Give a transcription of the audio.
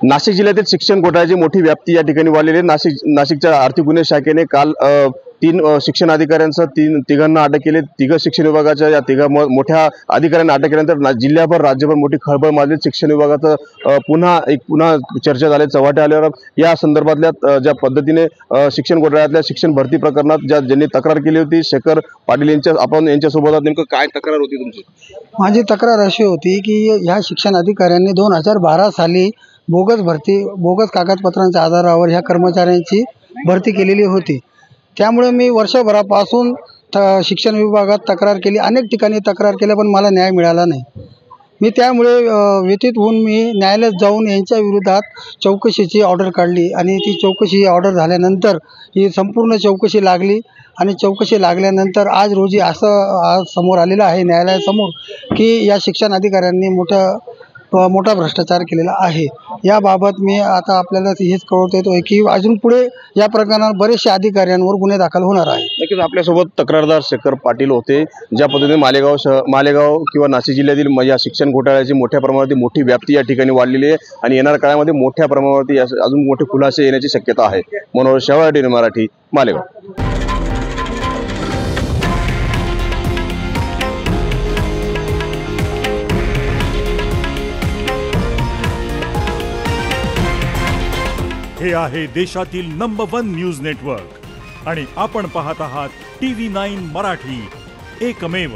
नाशिक जिल्ह्यातील शिक्षण घोटाळ्याची मोठी व्याप्ती या ठिकाणी वाढलेली आहे। नाशिकच्या आर्थिक गुन्हे शाखेने काल 3 शिक्षण अधिकाऱ्यांसह तिघांना अटक केली। तिघ शिक्षण विभागाच्या या मोठ्या अधिकाऱ्यांना अटक केल्यानंतर जिल्ह्याभर राज्यभर मोठी खळबळ माजली। शिक्षण विभागाचं पुन्हा चर्चा झाली, चव्हाट्या आल्यावर या संदर्भातल्या ज्या पद्धतीने शिक्षण घोटाळ्यातल्या शिक्षण भरती प्रकरणात ज्यांनी तक्रार केली होती, शेखर पाटील यांच्यासोबत नेमकं काय तक्रार होती तुमची? माझी तक्रार अशी होती की ह्या शिक्षण अधिकाऱ्यांनी 2012 साली बोगस कागदपत्रांच्या आधारावर ह्या कर्मचाऱ्यांची भरती केलेली होती। त्यामुळे मी वर्षभरापासून शिक्षण विभागात तक्रार केली, अनेक ठिकाणी तक्रार केल्या, पण मला न्याय मिळाला नाही। मी त्यामुळे व्यथित होऊन मी न्यायालयात जाऊन यांच्या विरोधात चौकशीची ऑर्डर काढली आणि ती चौकशी ऑर्डर झाल्यानंतर ही संपूर्ण चौकशी लागली आणि चौकशी लागल्यानंतर आज रोजी असं समोर आलेलं आहे न्यायालयासमोर की या शिक्षण अधिकाऱ्यांनी मोठा भ्रष्टाचार केलेला आहे। याबाबत मी आता आपल्याला हेच कळवत येतो की अजून पुढे या प्रकरणात बरेचशा अधिकाऱ्यांवर गुन्हे दाखल होणार आहे। नक्कीच आपल्यासोबत तक्रारदार शेखर पाटील होते। ज्या पद्धतीने मालेगाव किंवा नाशिक जिल्ह्यातील या शिक्षण घोटाळ्याची मोठ्या प्रमाणात मोठी व्याप्ती या ठिकाणी वाढलेली आहे आणि येणाऱ्या काळामध्ये मोठ्या प्रमाणावरती अजून मोठे खुलासे येण्याची शक्यता आहे। मनोहर शेवाळे, मराठी, मालेगाव। हे आहे देशातील नंबर 1 न्यूज नेटवर्क आणि आपण पाहत आहात TV9 मराठी, एकमेव।